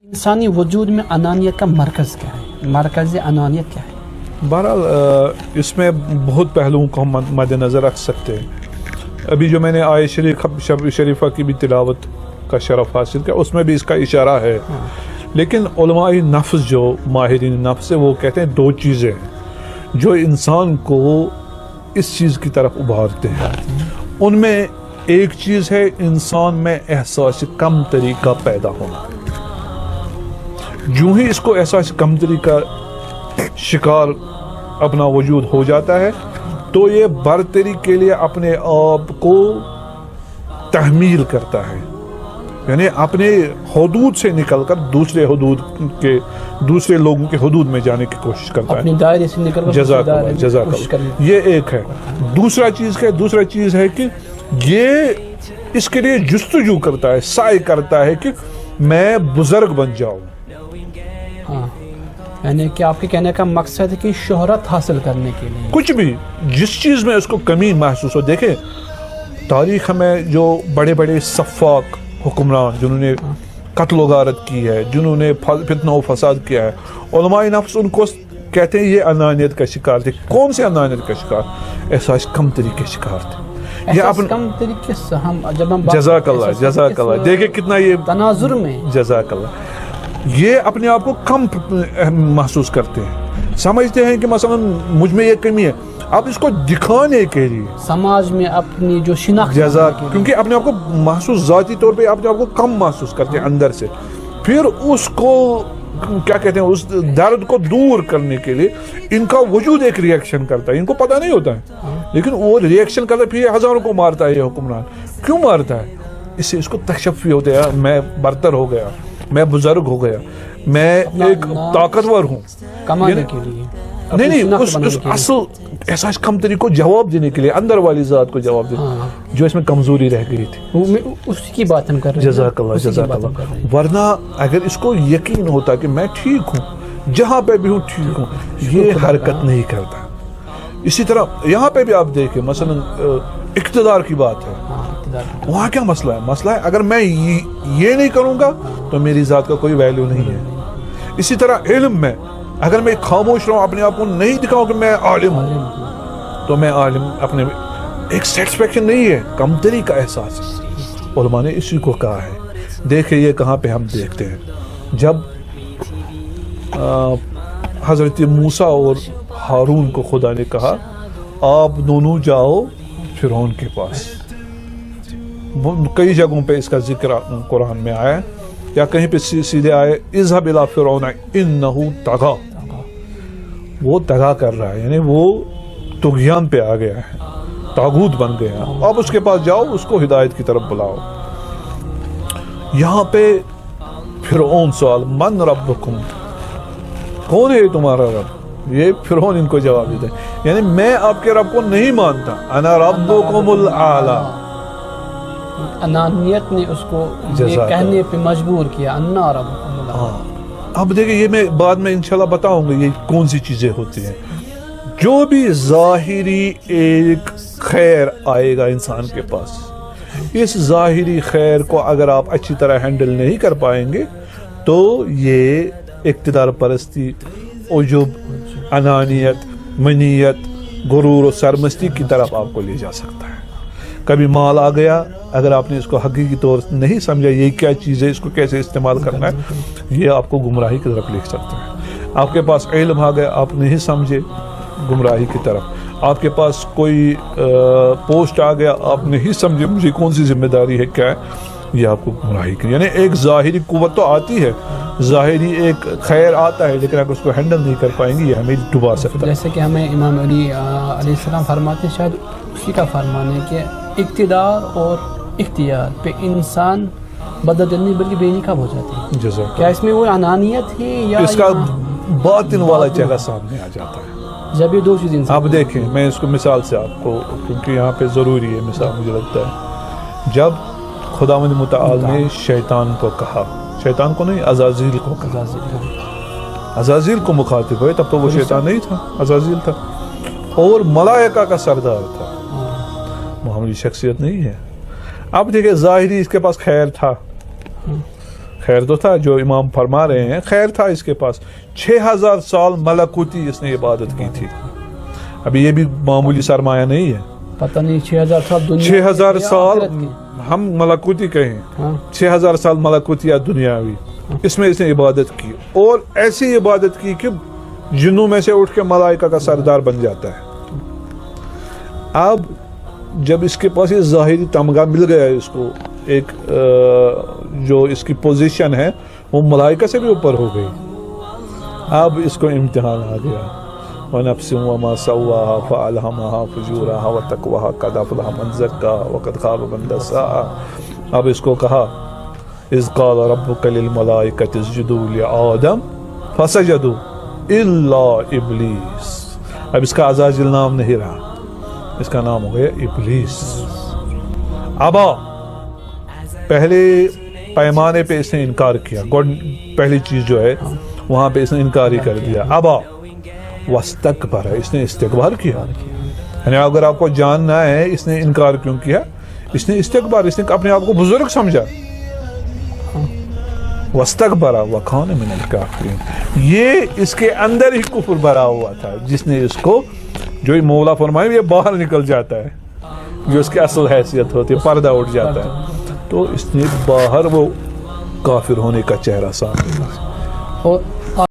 انسانی وجود میں انانیت کا مرکز کیا ہے؟ مرکز انانیت کیا ہے؟ بہرحال اس میں بہت پہلوؤں کو ہم مد نظر رکھ سکتے ہیں. ابھی جو میں نے آیت شریفہ کی بھی تلاوت کا شرف حاصل کیا، اس میں بھی اس کا اشارہ ہے. لیکن علماء نفس جو ماہرین نفس ہے وہ کہتے ہیں دو چیزیں جو انسان کو اس چیز کی طرف ابھارتے ہیں. ان میں ایک چیز ہے انسان میں احساس کمتری کا پیدا ہونا. جو ہی اس کو احساس کمتری کا شکار اپنا وجود ہو جاتا ہے تو یہ برتری کے لیے اپنے آپ کو تحمیل کرتا ہے، یعنی اپنے حدود سے نکل کر دوسرے لوگوں کے حدود میں جانے کی کوشش کرتا ہے، اپنی دائرے سے نکل کر جزاک اللہ. یہ ایک ہے. دوسرا چیز ہے کہ یہ اس کے لیے جستجو کرتا ہے، سعی کرتا ہے کہ میں بزرگ بن جاؤں. ہاں، یعنی کہ آپ کے کہنے کا مقصد ہے کہ شہرت حاصل کرنے کے لیے کچھ بھی جس چیز میں اس کو کمی محسوس ہو. دیکھیں تاریخ میں جو بڑے بڑے سفاک حکمران جنہوں نے قتل و غارت کی ہے، جنہوں نے فتنہ و فساد کیا ہے، علماء نفس ان کو کہتے ہیں یہ انانیت کا شکار تھے. کون سے انانیت کا شکار؟ احساس کمتری کے شکار تھے. یہ کم طریقے سے جب ہم جزاک اللہ دیکھیں کتنا یہ تناظر میں جزاک اللہ یہ اپنے آپ کو کم محسوس کرتے ہیں، سمجھتے ہیں کہ مثلا مجھ میں یہ کمی ہے. اب اس کو دکھانے کے لیے سماج میں اپنی جو شناخت کیونکہ اپنے آپ کو محسوس ذاتی طور پہ اپنے آپ کو کم محسوس کرتے ہیں اندر سے، پھر اس کو کیا کہتے ہیں اس درد کو دور کرنے کے لیے ان کا وجود ایک ری ایکشن کرتا ہے. ان کو پتہ نہیں ہوتا ہے لیکن وہ ری ایکشن کرتا ہے. پھر ہزاروں کو مارتا ہے یہ حکمران. کیوں مارتا ہے؟ اس سے اس کو تشفی ہوتا ہے میں برتر ہو گیا، میں بزرگ ہو گیا، میں ایک طاقتور ہوں. کمانے کے لیے نہیں اس اصل احساس کمتری کو جواب دینے کے لیے، اندر والی ذات کو جواب دینے جو اس میں کمزوری رہ گئی تھی. اس کی بات ہم کر رہے ہیں. جزاک اللہ. ورنہ اگر اس کو یقین ہوتا کہ میں ٹھیک ہوں، جہاں پہ بھی ہوں ٹھیک ہوں، یہ حرکت نہیں کرتا. اسی طرح یہاں پہ بھی آپ دیکھیں مثلا اقتدار کی بات ہے، وہاں کیا مسئلہ ہے؟ مسئلہ ہے اگر میں یہ نہیں کروں گا تو میری ذات کا کوئی ویلیو نہیں ہے. اسی طرح علم میں اگر میں خاموش رہوں، اپنے آپ کو نہیں دکھاؤں کہ میں عالم ہوں، تو میں عالم اپنے ایک سیٹسفیکشن نہیں ہے، کمتری کا احساس ہے. علماء نے اسی کو کہا ہے. دیکھیں یہ کہاں پہ ہم دیکھتے ہیں جب حضرت موسیٰ اور ہارون کو خدا نے کہا آپ دونوں جاؤ فرعون کے پاس. کئی جگہوں پہ اس کا ذکر قرآن میں آیا یا کہیں پہ سیدھے آئے اذهب الى فرعون انه طغى، وہ طغا کر رہا ہے، یعنی وہ طغیان پہ آ گیا ہے، طاغوت بن گیا. اب اس کے پاس جاؤ، اس کو ہدایت کی طرف بلاؤ. یہاں پہ فرعون سوال من ربکم، کون ہے تمہارا رب؟ یہ فرعون ان کو جواب دیتا ہے، یعنی میں آپ کے رب کو نہیں مانتا. انا ربکم الاعلی. انانیت نے اس کو یہ کہنے پہ مجبور کیا انا ربکم الاعلی. اب دیکھیں یہ میں بعد میں انشاءاللہ بتاؤں گا یہ کون سی چیزیں ہوتی ہیں. جو بھی ظاہری ایک خیر آئے گا انسان کے پاس، اس ظاہری خیر کو اگر آپ اچھی طرح ہینڈل نہیں کر پائیں گے تو یہ اقتدار پرستی، عجب، انانیت، منیت، غرور و سرمستی کی طرف آپ کو لے جا سکتا ہے. کبھی مال آ گیا، اگر آپ نے اس کو حقیقی طور نہیں سمجھا یہ کیا چیز ہے، اس کو کیسے استعمال کرنا ہے، یہ آپ کو گمراہی کی طرف لے سکتا ہے. آپ کے پاس علم آ گیا، آپ نہیں سمجھے، گمراہی کی طرف. آپ کے پاس کوئی پوسٹ آ گیا، آپ نہیں سمجھے مجھے کون سی ذمہ داری ہے، کیا ہے، یہ آپ کو گمراہی کی. یعنی ایک ظاہری قوت تو آتی ہے، ظاہری ایک خیر آتا ہے، لیکن اگر اس کو ہینڈل نہیں کر پائیں گے یہ ہمیں ڈبا سکتا ہے. جیسے کہ ہمیں امام علی علیہ السلام فرماتے ہیں، شاید اسی کا فرمان ہے کہ اقتدار اور اختیار پہ انسان بدل نہیں بلکہ بے نقاب ہو جاتے ہیں. کیا اس میں وہ انانیت ہے یا اس کا باطن والا چہرہ سامنے آ جاتا ہے جب یہ دو چیزیں؟ آپ دیکھیں میں اس کو مثال سے آپ کو، کیونکہ یہاں پہ ضروری ہے مثال مجھے لگتا ہے. جب خداوند متعال نے شیطان کو کہا، شیطان کو نہیں عزازیل کو کہا، عزازیل کو مخاطب ہوئے، تب تو وہ شیطان نہیں تھا، عزازیل تھا اور ملائکہ کا سردار تھا، معمولی شخصیت نہیں ہے. اب دیکھیں ظاہری اس کے پاس خیر تھا، خیر تو تھا جو امام فرما رہے ہیں, خیر تھا اس کے پاس. 6000 سال ملکوتی اس نے عبادت کی تھی. ابھی یہ بھی معمولی سرمایہ نہیں ہے. پتہ نہیں 6000 سال دنیا 6000 سال ہم ملکوتی کہیں, 6000 سال ملکوتی یا دنیاوی, اس میں اس نے عبادت کی, اور ایسی عبادت کی کہ جنوں میں سے اٹھ کے ملائکہ کا سردار بن جاتا ہے. اب جب اس کے پاس یہ ظاہری تمغہ مل گیا اس کو, ایک جو اس کی پوزیشن ہے وہ ملائکہ سے بھی اوپر ہو گئی, اب اس کو امتحان آ گیا. وَنَفْسٍ وَمَا سَوَّاهَا فَأَلْهَمَهَا فُجُورَهَا وَتَقْوَاهَا قَدْ أَفْلَحَ مَنْ زَكَّاهَا وَقَدْ خَابَ مَنْ دَسَّاهَا. اب اس کو کہا إِذْ قَالَ رَبُّكَ لِلْمَلَائِكَةِ اسْجُدُوا لِآدَمَ فَسَجَدُوا إِلَّا إِبْلِيسَ. اب اس کا عزازیل نام نہیں رہا, اس کا نام ہو گیا ابلیس. ابا, پہلے پیمانے پہ اس نے انکار کیا, پہلی چیز جو ہے وہاں پہ اس نے انکار ہی کر دیا. ابا واستکبر, اس نے استکبار کیا. یعنی اگر آپ کو جاننا ہے اس نے انکار کیوں کیا, اس نے استکبار, اس نے اپنے آپ کو بزرگ سمجھا. واستکبر وکان من الکافرین, یہ اس کے اندر ہی کفر بھرا ہوا تھا جس نے اس کو, جو مولا فرمائے یہ باہر نکل جاتا ہے, جو اس کی اصل حیثیت ہوتی ہے, پردہ اٹھ جاتا ہے, تو اس نے باہر وہ کافر ہونے کا چہرہ سامنے لایا. اور